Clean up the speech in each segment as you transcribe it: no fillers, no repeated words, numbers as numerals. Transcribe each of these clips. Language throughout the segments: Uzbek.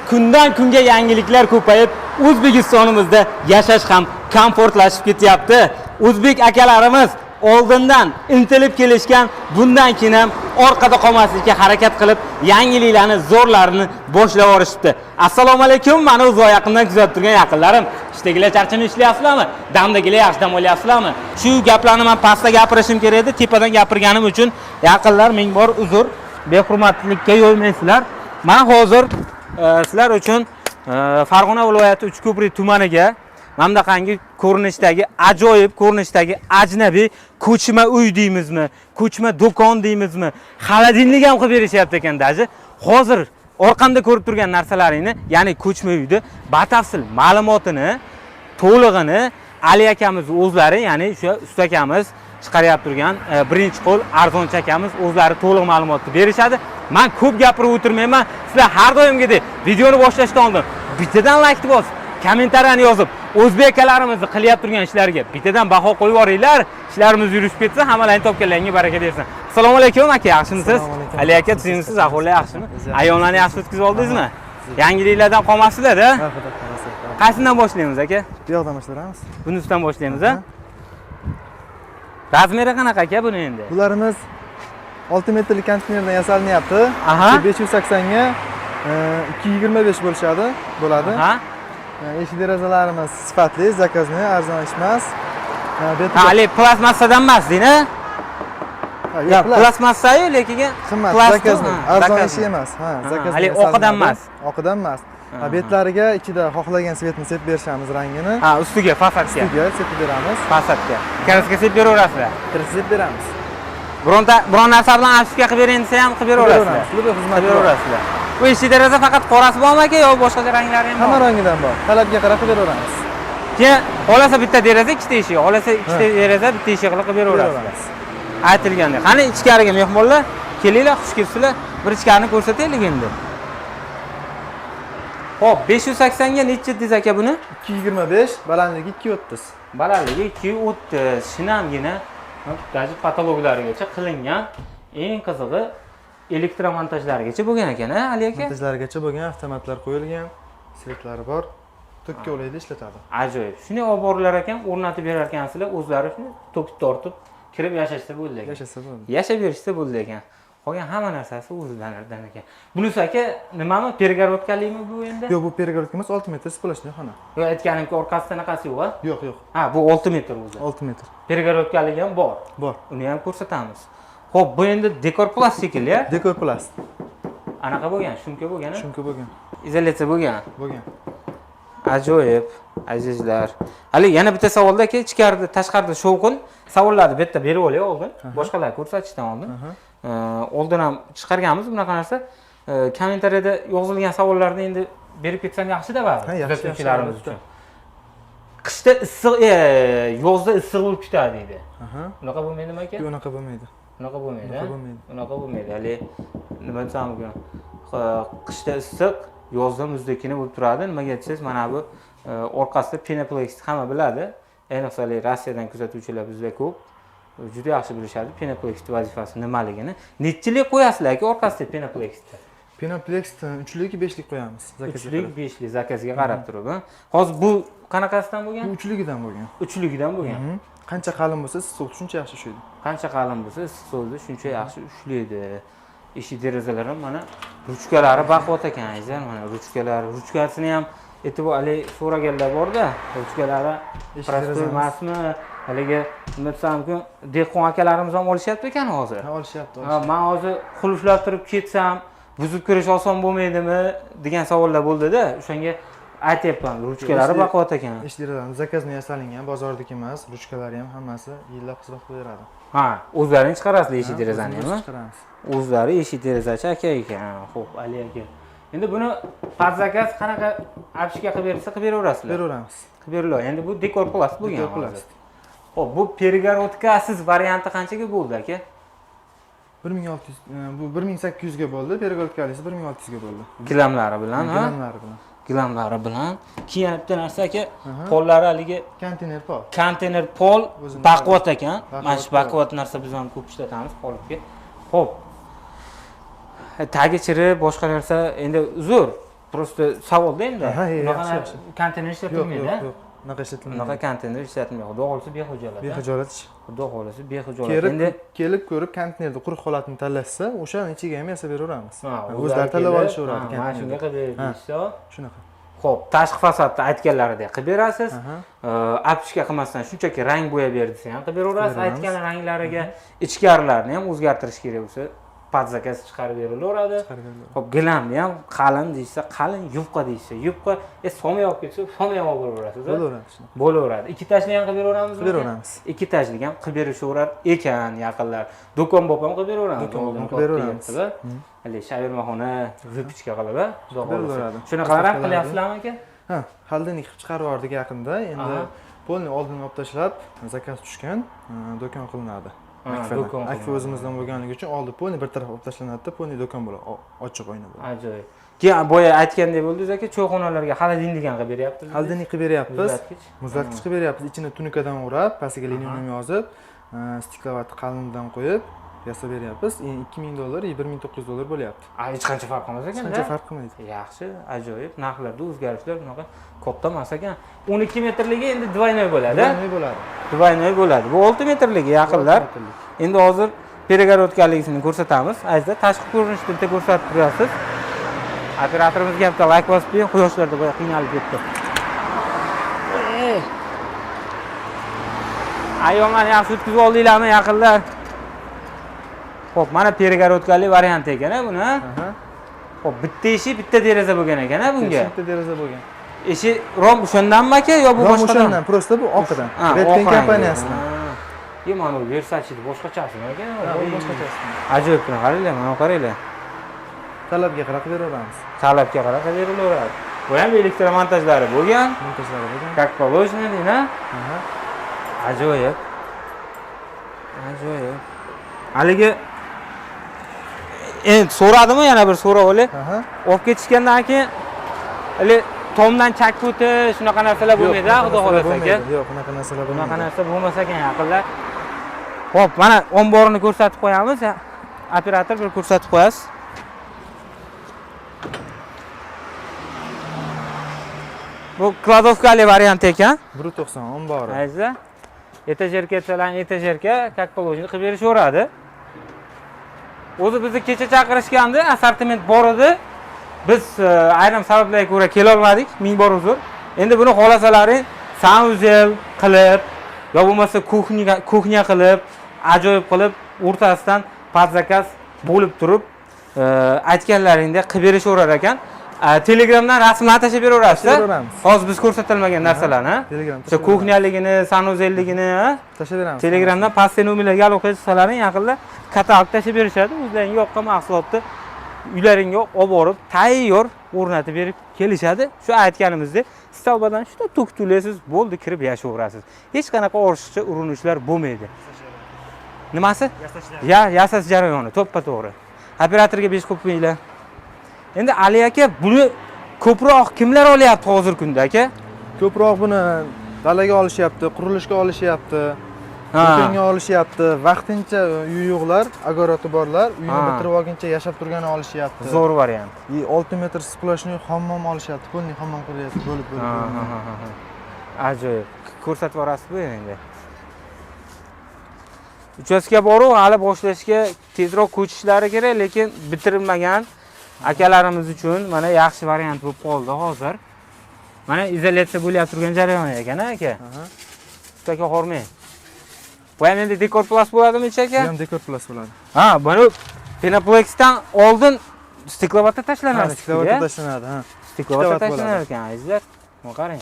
Kundan kunga yangiliklar ko'payib, O'zbekistonimizda yashash ham komfortlashib ketyapti. O'zbek akalarimiz oldindan intilib kelishgan, bundan keyin ham orqada qolmaslikka harakat qilib, yangiliklarni zo'rlarini boshlab yuborishibdi. Assalomu alaykum, meni uzoq yaqindan kuzatib turgan yaqinlarim. Ishdagilar charchamay ishlayapsizlarmi? Damdagilar yaxshi dam olyapsizlarmi? Shu gaplarni men pastda gapirishim kerak edi, tepadan gapirganim uchun yaqinlar ming bor uzr, behurmatlikka yo'ymaysizlar. Men hozir sizlar uchun Farg'ona viloyati Uchko'prik tumaniga mamlaqangi ko'rinishdagi ajoyib ko'rinishdagi ajnabiy ko'chma uy deymizmi, ko'chma do'kon deymizmi, xolodilnik ham qilib berishyapti ekan daji. Hozir orqamda ko'rib turgan narsalaringni, ya'ni ko'chma uyni batafsil ma'lumotini, to'lig'ini Ali akamiz o'zlari, ya'ni o'sha ustakamiz chiqaryapti turgan birinchi qo'l arzonchi akamiz o'zlari to'liq ma'lumotni berishadi. Men ko'p gapirib o'tirmayman. Sizlar har doimgidek videoni boshlashdan oldin bittadan like bosib, kommentariyani yozib, o'zbek akalarimizni qilyapti turgan ishlariga bittadan baho qo'yib yuboringlar. Ishlarimiz yurishib ketsa, hammalarning topganlaringga baraka bersin. Assalomu alaykum aka, yaxshimisiz? Ali aka, sizimsiz, ahvoli yaxshimi? Ayollarni yaxshi o'tkazib oldingizmi? Yangiliklardan qolmasizlar-da? Qaysidan boshlaymiz aka? Bu yoqdan boshlaymiz. Bunisidan boshlaymiz a? Razmeri qanaqa aka buni endi? Bularimiz 6 metrlik konteynerdan yasalinyapti. 580 ga 225 bo'ladi. Eshik derazalarimiz sifatli, zakazniy, arzon emas. Hali plastmassadan emas, deyna? Yo'q, plastmassayu, lekin qimmat, zakazniy, arzon ish emas. Zakazniy. Hali o'qidan emas. O'qidan emas. Betlariga ichida xohlagan svetni sepib berishamiz rangini. Ustiga, fasadga. Ustiga sepib beramiz. Fasadga. Kraska sepib beraverasizlar. Kraska sepib beramiz. Biron narsa bilan afishka qilib bering desa ham qilib beraverasizlar. Qilib xizmat beraverasizlar. Bu eshik deraza faqat qorasi bormi aka yo boshqa ranglari ham bor? Hamma rangidan bor. Talabga qarab qilib beraveramiz. Keyin xolasa bitta deraza, ikkita eshik, xolasa ikkita deraza, bitta eshik qilib beraverasiz. Aytilgandek. Qani ichkariga mehmonlar, kelinglar, xush kelibsizlar. Bir ichkarini ko'rsataylik endi. Xo'p, 580 ga necha dediz aka buni? 225, balandligi 230. Balandligi 230. Shinamgina gazet patologlarigacha qilingan. Eng qizig'i elektromontajlarigacha bo'lgan ekan, Ali aka? Montajlarigacha bo'lgan, avtomatlar qo'yilgan, svetlari bor. Tokka olayda ishlatadi. Ajoyib. Shuni olib borilar ekan, o'rnatib berar ekansizlar, o'zlari shuni tokka tortib kirib yashashsa bo'ldi ekan. Yashasa bo'ldi. Yashab berishsa bo'ldi ekan. Qolgan hamma narsasi o'zidan ekan. Bunisi aka nimami? Pergorodkalikmi bu endi? Yo'q, bu pergorodka emas, 6 metr splashniy xona. Yo'q, aytganimki orqasida naqasi yo'q-a? Yo'q, yo'q. Bu 6 metr o'zi. 6 metr. Pergorodkaligi ham bor. Bor. Uni ham ko'rsatamiz. Xo'p, bu endi dekor plast shekilli, a? Dekor plast. Anaqa bo'lgan, shumka bo'lgan-a? Shumka bo'lgan. Izolyatsiya bo'lgan. Bo'lgan. Ajoyib, azizlar. Hali yana bitta savolda aka, ichkarida, tashqarida shovqin savollarni bu yerda berib olay oldin. Boshqalar ko'rsatishdan oldin. Oldin ham chiqarganmiz bunaqa narsa. Kommentariyada yozilgan savollarni endi berib ketsam yaxshi-da baribir. Kuzatuvchilarimiz uchun. Qishda issiq, yozda issiq bo'lib ketadi deydi. Unaqa bo'lmaydimi aka? Yo'q, unaqa bo'lmaydi. Unaqa bo'lmaydi. Unaqa bo'lmaydi. Hali nima desam mumkin? Qishda issiq, yozda muzdekina bo'lib turadi. Nimaga desangiz, mana bu orqasida Penaplex hamma biladi. Ayniqsa Rossiyadan kuzatuvchilar bizda ko'p. Juda yaxshi bilishadi Penaplex vazifasi nimaligini. Nechilik qo'yasizlar aka orqasida Penaplexda? Penaplexdan 3lik, 5lik qo'yamiz. 3lik, 5lik zakazga qarab turib. Hozir bu qanaqasidan bo'lgan? Bu 3ligidan bo'lgan. 3ligidan bo'lgan. Qancha qalin bo'lsa, issiq shuncha yaxshi ushlaydi. Qancha qalin bo'lsa, issiq shuncha yaxshi ushlaydi. Eshik derazalar ham mana ruchkalari baquvvat ekan, azizlar. Mana ruchkasini ham e'tibor so'raganlar bor-da. Ruchkalari prostoy emasmi? Haligi nima desamki, dehqon akalarimiz ham olishyapti ekan hozir. Olishyapti. Men hozir qulflab turib ketsam, buzib kirish oson bo'lmaydimi degan savollar bo'ldi-da. O'shanga aytyapman, ruchkalari baquvvat ekan. Eshik derazalari zakazniy yasalingan, bozordagi emas, ruchkalari ham hammasi yillab xizmat qilaveradi. O'zlaring chiqarasizlar eshik derazani ham? Chiqaramiz. O'zlari eshik derazachi aka ekan. Xo'p, Ali aka. Endi buni zakaz qanaqa afishka qilib bersa qilib beraverasizlar. Beraveramiz. Qilib beriladi. Endi bu dekor plast bo'lgan. Dekor plast. Xo'p, bu pergorodkasiz varianti qanchaga bo'ldi aka? 1600, bu 1800 ga bo'ldi, pergorodkalisi 1600 ga bo'ldi. Gilamlari bilan, ha? Gilamlari bilan. Keyin bitta narsa aka, pollari haligi konteyner pol. Konteyner pol baquvvat ekan. Mana shu baquvvat narsa biz ham ko'p ishlatamiz polga. Xo'p. Tagi chiri, boshqa narsa endi uzr. Просто savolda endi. Aha, Bunaqa yaxshi. konteyner Yo'q, ishlatilmaydi. yo'q, yo'q. Unaqa ishlatilmaydi. Bunaqa konteyner ishlatilmaydi. Xudo xohlasa behujalat. Bexijolat ish. Xudo xohlasa behujalat. Endi Kelib ko'rib konteynerni quruq holatini tanlashsa, o'shaning ichiga ham yasab beraveramiz. o'zlari O'zlari tanlab kelib, olishaveradi mana shunga konteynerni. qilib berishsa. Shunaqa. Xo'p, tashqi fasodda aytganlaridek qilib berasiz. Apishka qilmasdan shunchaki rang bo'yab ber desa ham qilib beraverasiz. Aytgan ranglariga ichkarilarni ham o'zgartirish kerak bo'lsa, podzakaz chiqarib berilaveradi. Xo'p, gilamni ham qalin deysa, qalin, yupqa deysa, yupqa, so'may olib ketsa, so'may olib beraverasiz. Bo'laveradi shunaqa. Bo'laveradi. Ikki tashli ham qilib beraveramizmi? Qilib beraveramiz. Ikki tashlik ham qilib berishaverar ekan yaqinlar. Do'kon bo'lib ham qilib beraveramiz. Do'kon bo'lib qilib beraveramiz. Hali shavermaxona vyupchka qilib, xudo Beraveradi. Shunaqalar ham qilyapsizlarmi aka? Ha, xaldini qilib chiqarib yubordik yaqinda. Endi polni oldini olib tashlab, zakaz tushgan, do'kon qilinadi. Do'kon. Akfa o'zimizdan bo'lganligi uchun oldi polni bir taraf olib tashlanadi-da, polni do'kon bo'ladi, ochiq oyna bo'ladi. Ajoyib. Keyin boya aytgandek bo'ldingiz aka, cho'yxonalarga xolodilnikdan qilib beryapmiz. Xaldini qilib beryapmiz. Muzlatgich qilib beryapmiz. Ichini tunikadan o'rab, pastiga linium yozib, stiklovat qalindan qo'yib yasab beryapmiz. $2000, $1900 bo'lyapti. Hech qancha farq qilmas ekan. Hech qancha farq qilmaydi. Yaxshi, ajoyib. Narxlarda o'zgarishlar bunaqa katta emas ekan. 12 metrligi endi двойной bo'ladi. Двойной bo'ladi. Двойной bo'ladi. Bu 6 metrligi yaqinlar. Endi hozir перегородкaligisini ko'rsatamiz. Ayzda tashqi ko'rinishni bitta ko'rsatib turasiz. Operatorimiz bitta like bosib qo'ying, quyoshlarda boya qiynalib ketdi. Ayonlarni yaxshi o'tkazib oldinglarmi yaqinlar? Xo'p, mana перегородкali variant ekan buni. Xo'p, bitta eshik, bitta deraza bo'lgan ekan bunga. Bitta deraza bo'lgan. Eshik rom o'shandanmi aka yo bu boshqadan? O'shandan, prosta bu oqidan. Redken kompaniyasidan. Mana bu Versace boshqachasimi aka? Bu boshqachasi. Ajoyib buni qaranglar, mana qaranglar. Talabga qarab beraveramiz. Talabga qarab berilaveradi. Bu ham elektromontajlari bo'lgan. Montajlari bo'lgan. Как положено, deyna? Ajoyib. Ajoyib. Haligi endi so'radimi yana bir so'rab olay. Olib ketishgandan keyin hali tomdan chakka o'tish shunaqa narsalar bo'lmaydi, xudo xolasa aka. Yo'q, bunaqa narsalar bo'lmaydi. Bunaqa narsa bo'lmas ekan yaqinlar. Xo'p, mana omborini ko'rsatib qo'yamiz. Operator bir ko'rsatib qo'yasiz. Bu kladovkali variant ekan. 1.90 ombori. Ayza. Etajerka chalan etajerka как положено qilib berishaveradi. O'zi bizni kecha chaqirishgandi, assortiment bor edi. Biz ayrim sabablarga ko'ra kela olmadik, ming bor uzr. Endi buni xohlasalaring sanuzel qilib, yo bo'lmasa kuxnya qilib, ajoyib qilib, o'rtasidan podzakaz bo'lib turib, aytganlaringdek qilib berishaverar ekan. Telegramdan rasmlar tashlab beraverasiz. Hozir biz ko'rsatilmagan narsalarni, o'sha kuxnyaligini, sanuzelligini tashlab beramiz. Telegramdan pastki nomerlarga aloqa qilsalaring yaqinda katalog tashlab berishadi. O'zlaring yoqqan mahsulotni uylaringga olib borib, tayyor o'rnatib berib kelishadi. Shu aytganimizdek, stalbadan shunday to'ktulaysiz, bo'ldi, kirib yashayverasiz. Hech qanaqa ortiqcha urinishlar bo'lmaydi. Nimasi? Yasash jarayoni to'ppa-to'g'ri. Operatorga 5 qo'yinglar. Endi Ali aka, buni ko'proq kimlar olyapti hozirgi kunda aka? Ko'proq buni dalaga olishyapti, qurilishga olishyapti, do'konga olishyapti. Vaqtincha uyi yo'qlar, огороди borlar, uyini bitirib olguncha yashab turgani olishyapti. Zo'r variant. 6 metr splashni hammom olishyapti, polni hammom qilyapti, bo'lib. Ajoyib. Ko'rsatib yuborasiz-ku endi. Uchastka bor-ku, hali boshlashga tezroq ko'chishlari kerak, lekin bitirilmagan akalarimiz uchun mana yaxshi variant bo'lib qoldi hozir. Mana izolyatsiya bo'lyapti turgan jarayon ekan aka. Ustaka hormang. Bu ham endi dekor plus bo'ladimi aka? Bu ham dekor plus bo'ladi. Buni Penoplexdan oldin stiklovatda tashlanadi. Stiklovatda tashlanadi, Stiklovatda tashlanar ekan, azizlar. Mana qarang.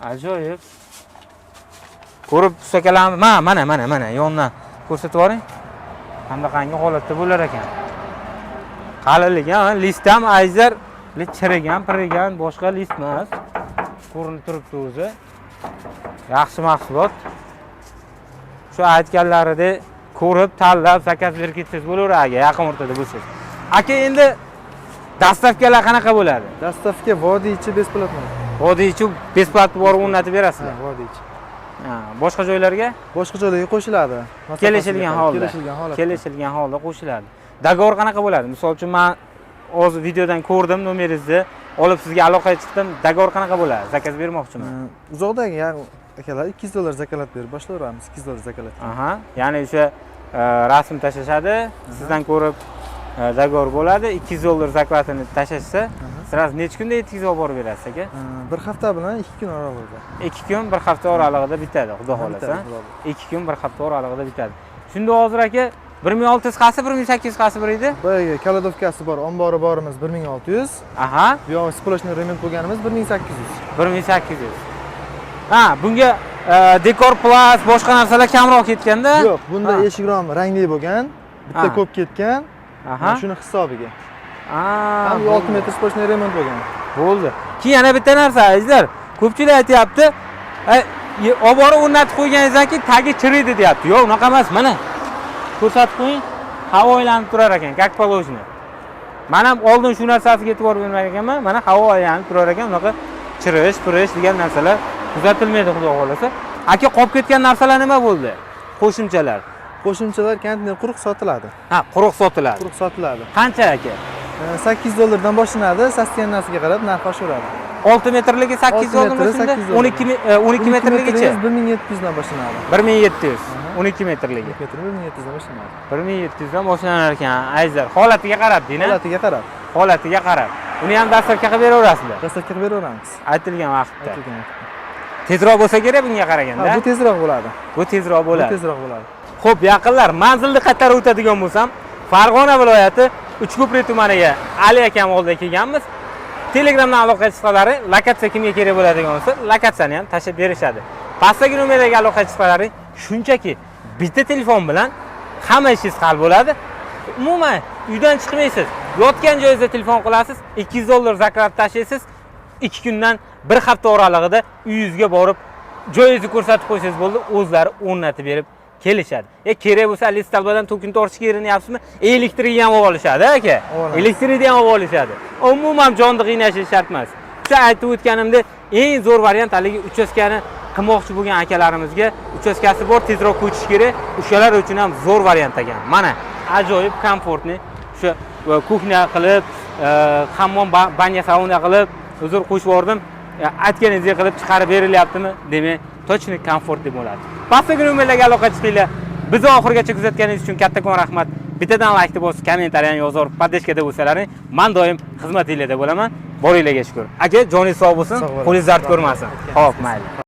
Ajoyib. Ko'rib ustakalarni mana yondan ko'rsatib yuboring. Qanaqangi holatda bo'lar ekan. Qalinligi ham list ham ayzar, chirigan, pirigan, boshqa list emas. Ko'rinib turibdi o'zi. Yaxshi mahsulot. Shu aytganlaridek ko'rib, tanlab, zakaz berib ketsangiz bo'laveradi, yaqin o'rtada bo'lsangiz. Aka, endi dastavkalar qanaqa bo'ladi? Dastavka vodiychi besplatno. Vodiychi besplatno borib o'rnatib berasizlar. Vodiychi. Boshqa joylarga? Boshqa joylarga qo'shiladi. Kelishilgan holda qo'shiladi. Dogovor qanaqa bo'ladi? Misol uchun men hozir videodan ko'rdim nomeringizni. olib sizga aloqaga chiqdim. Dogovor qanaqa bo'ladi? Zakaz bermoqchiman. Uzoqdagi akalar $200 zakalat berib boshlayveramiz. $200 zakalat. Aha, ya'ni o'sha rasm tashlashadi, sizdan ko'rib dogovor bo'ladi. $200 zaklatini tashlashsa, siz necha kunda yetkazib olib borib berasiz aka? Bir hafta bilan 2 kun oralig'ida. 2 kun, bir hafta oralig'ida bitadi, xudo xolasa. 2 kun, bir hafta oralig'ida bitadi. Shunda hozir aka 1600 qaysi, 1800 qaysi bir edi? Boyaga kaladovkasi bor, ombori borimiz 1600. Aha. Bu yoq splashni remont bo'lganimiz 1800. 1800. Ha, bunga dekor plus boshqa narsalar kamroq ketganda? Yo'q, bunda eshik rom rangli bo'lgan, bitta ko'p ketgan. Aha. Shuni hisobiga. Ha, 6 metr splashni remont bo'lgan. bo'ldi. Keyin yana bitta narsa, azizlar. Ko'pchilik aytayapti, olib borib o'rnatib qo'yganingizdan keyin tagi chiriydi deyapti. Yo'q, unaqa emas, mana. Ko'rsatib qo'ying. Havo aylanib turar ekan, как положено. Men ham oldin shu narsasiga e'tibor bermagan ekanman. Mana havo aylanib turar ekan, unaqa pirish degan narsalar kuzatilmaydi, xudo xolasa. Aka, qolib ketgan narsalar nima bo'ldi? Qo'shimchalar. Qo'shimchalar konteyner quruq sotiladi. Ha, quruq sotiladi. Quruq sotiladi. Qancha aka? $800 dan boshlanadi, sasgan narsaga qarab narxi oshaveradi. 6 metrligi 800 shunda 12 metrligicha 1700 dan boshlanadi. 1700. 12 metrligi. 1700 dan boshlanadi. 1700 dan boshlanar ekan, azizlar. Holatiga qarab deyna. Holatiga qarab. Holatiga qarab. Uni ham dasturga qilib beraverasizlar. Dasturga qilib beraveramiz. Aytilgan vaqtda. Tezroq bo'lsa kerak bunga qaraganda. Bu tezroq bo'ladi. Bu tezroq bo'ladi. Bu tezroq bo'ladi. Xo'p, yaqinlar, manzilni qaytarib o'tadigan bo'lsam, Farg'ona viloyati Uchko'prik tumaniga Ali akam oldida kelganmiz. Telegramdan aloqa chiqsalaring, lokatsiya kimga kerak bo'ladigan bo'lsa, lokatsiyani ham tashlab berishadi. Pastdagi nomerdagi aloqa chiqsalaring, shunchaki bitta telefon bilan hamma ishingiz hal bo'ladi. Umuman uydan chiqmaysiz. Yotgan joyingizda telefon qilasiz, $200 zaklat tashlaysiz. 2 kundan bir hafta oralig'ida uyingizga borib, joyingizni ko'rsatib qo'ysangiz bo'ldi, o'zlari o'rnatib berib kelishadi. Kerak bo'lsa listalbadan to'kin tortishga erinayapsizmi? Elektrikni ham olib olishadi aka. Elektrikni ham olib olishadi. Umuman jonni qiynashish shart emas. O'sha aytib o'tganimda eng zo'r variant haligi uchastkani qilmoqchi bo'lgan akalarimizga uchastkasi bor, tezroq ko'chish kerak. O'shalar uchun ham zo'r variant ekan. Mana ajoyib komfortni o'sha kuxnya qilib, hammom banya sauna qilib, huzur qo'shib bordim. Aytganingizdek qilib chiqarib berilyaptimi? Demak, точно komfort deb bo'ladi. Pastdagi nomerlarga aloqa chiqinglar. Bizni oxirigacha kuzatganingiz uchun kattakon rahmat. Bittadan like bosib, kommentariyani yozib, podeshkada bo'lsalaring, men doim xizmatingizda bo'laman. Boringlarga shukr. Aka, joningiz sog' bo'lsin, qo'lingiz dard ko'rmasin. Xo'p, mayli.